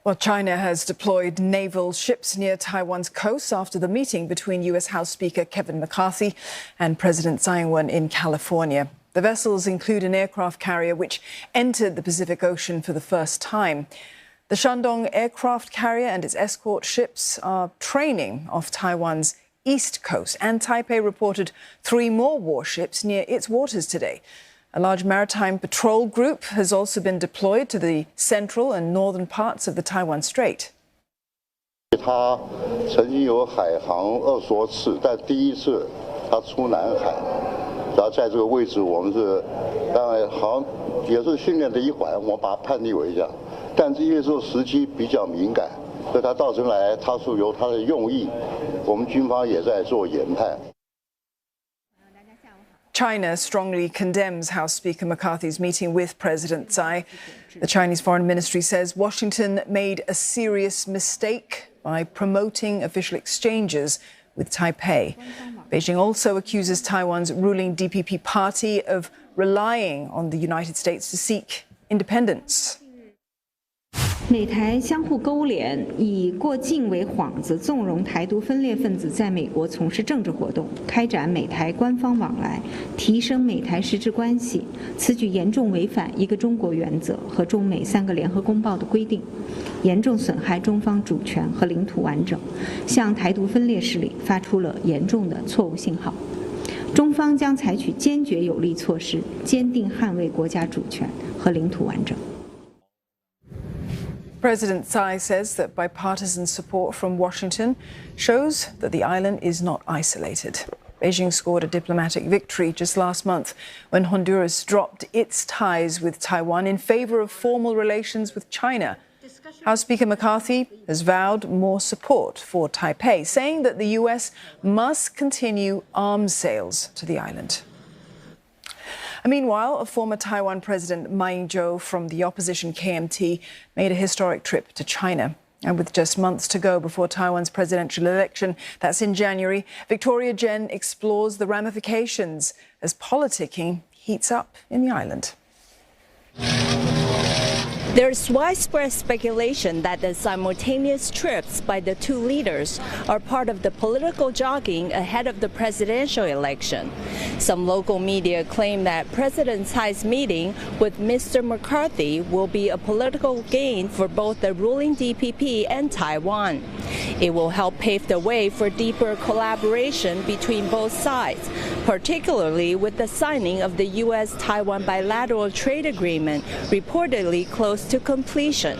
Well, China has deployed naval ships near Taiwan's coast after the meeting between US House Speaker Kevin McCarthy and President Tsai in California. The vessels include an aircraft carrier which entered the Pacific Ocean for the first time. The Shandong aircraft carrier and its escort ships are training off Taiwan's east coast, and Taipei reported 3 more warships near its waters today. A large maritime patrol group has also been deployed to the central and northern parts of the Taiwan Strait. 他曾经有海航2所次，但第一次他出南海，然后在这个位置，我们是当然好像也是训练的一环，我把它判定为这样，但是因为这个时机比较敏感，所以他到这来，他是有他的用意，我们军方也在做研判。 China strongly condemns House Speaker McCarthy's meeting with President Tsai. The Chinese Foreign Ministry says Washington made a serious mistake by promoting official exchanges with Taipei. Beijing also accuses Taiwan's ruling DPP party of relying on the United States to seek independence. 美台相互勾连，以过境为幌子，纵容台独分裂分子在美国从事政治活动，开展美台官方往来，提升美台实质关系。此举严重违反一个中国原则和中美3个联合公报的规定，严重损害中方主权和领土完整，向台独分裂势力发出了严重的错误信号。中方将采取坚决有力措施，坚定捍卫国家主权和领土完整。 President Tsai says that bipartisan support from Washington shows that the island is not isolated. Beijing scored a diplomatic victory just last month when Honduras dropped its ties with Taiwan in favor of formal relations with China. House Speaker McCarthy has vowed more support for Taipei, saying that the US must continue arms sales to the island. Meanwhile, a former Taiwan President Ma Ying-jeou from the opposition KMT made a historic trip to China. And with just months to go before Taiwan's presidential election, that's in January, Victoria Jen explores the ramifications as politicking heats up in the island. There's widespread speculation that the simultaneous trips by the two leaders are part of the political jogging ahead of the presidential election. Some local media claim that President Tsai's meeting with Mr. McCarthy will be a political gain for both the ruling DPP and Taiwan. It will help pave the way for deeper collaboration between both sides, particularly with the signing of the U.S.-Taiwan bilateral trade agreement reportedly close to completion.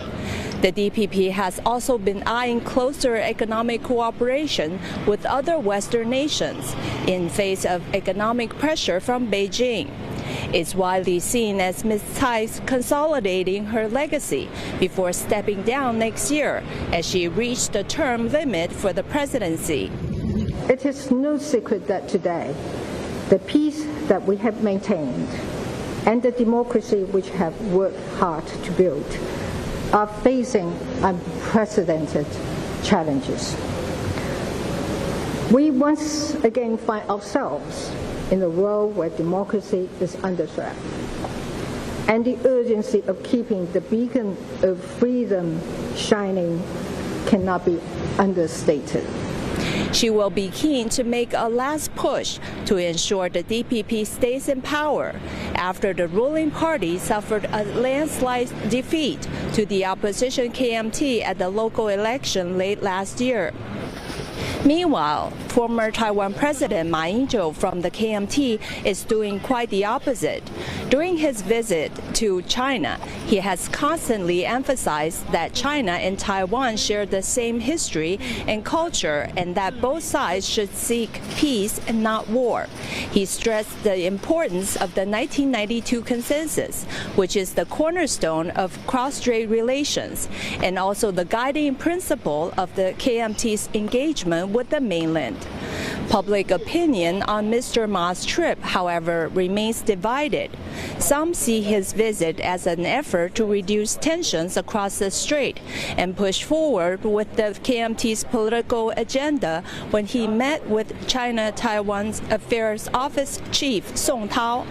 The DPP has also been eyeing closer economic cooperation with other Western nations in face of economic pressure from Beijing. It's widely seen as Ms. Tsai consolidating her legacy before stepping down next year as she reached the term limit for the presidency. It is no secret that today, the peace that we have maintained and the democracy which have worked hard to build are facing unprecedented challenges. We once again find ourselves in a world where democracy is under threat, and the urgency of keeping the beacon of freedom shining cannot be understated. She will be keen to make a last push to ensure the DPP stays in power after the ruling party suffered a landslide defeat to the opposition KMT at the local election late last year. Meanwhile, former Taiwan President Ma Ying-jeou from the KMT is doing quite the opposite. During his visit to China, he has constantly emphasized that China and Taiwan share the same history and culture and that both sides should seek peace and not war. He stressed the importance of the 1992 consensus, which is the cornerstone of cross-strait relations, and also the guiding principle of the KMT's engagement with the mainland. Public opinion on Mr. Ma's trip, however, remains divided. Some see his visit as an effort to reduce tensions across the strait and push forward with the KMT's political agenda when he met with China-Taiwan's Affairs Office Chief Song Tao.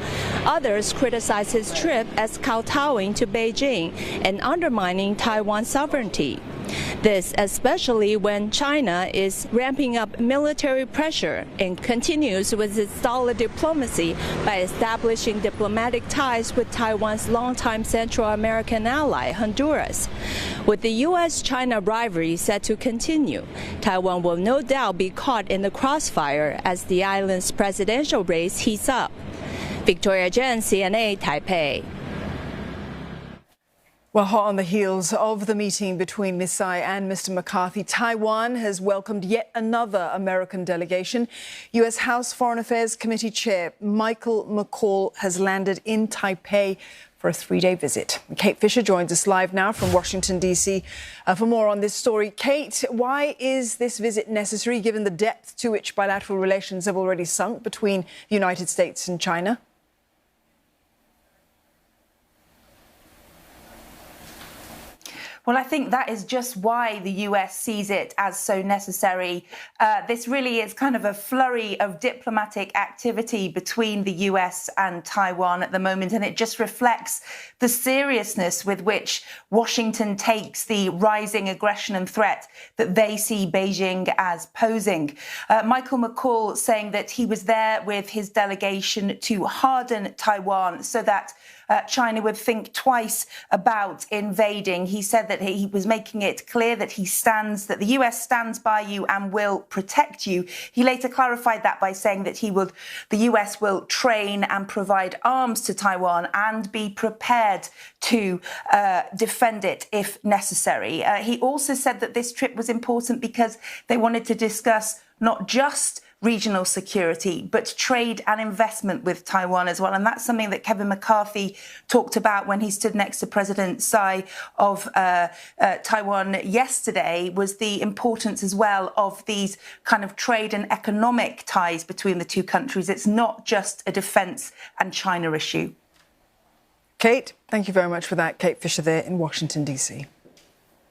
Others criticize his trip as kowtowing to Beijing and undermining Taiwan's sovereignty. This especially when China is ramping up military pressure and continues with its solid diplomacy by establishing diplomatic ties with Taiwan's longtime Central American ally, Honduras. With the U.S.-China rivalry set to continue, Taiwan will no doubt be caught in the crossfire as the island's presidential race heats up. Victoria Jen, CNA, Taipei. Well, hot on the heels of the meeting between Ms. Tsai and Mr. McCarthy, Taiwan has welcomed yet another American delegation. U.S. House Foreign Affairs Committee Chair Michael McCaul has landed in Taipei for a 3-day visit. Kate Fisher joins us live now from Washington, D.C. For more on this story. Kate, why is this visit necessary given the depth to which bilateral relations have already sunk between the United States and China? Well, I think that is just why the US sees it as so necessary. This really is kind of a flurry of diplomatic activity between the US and Taiwan at the moment, and it just reflects the seriousness with which Washington takes the rising aggression and threat that they see Beijing as posing. Michael McCaul saying that he was there with his delegation to harden Taiwan so that China would think twice about invading. He said that he was making it clear that that the US stands by you and will protect you. He later clarified that by saying that the US will train and provide arms to Taiwan and be prepared to defend it if necessary. He also said that this trip was important because they wanted to discuss not just regional security, but trade and investment with Taiwan as well. And that's something that Kevin McCarthy talked about when he stood next to President Tsai of Taiwan yesterday, was the importance as well of these kind of trade and economic ties between the two countries. It's not just a defence and China issue. Kate, thank you very much for that. Kate Fisher there in Washington, D.C.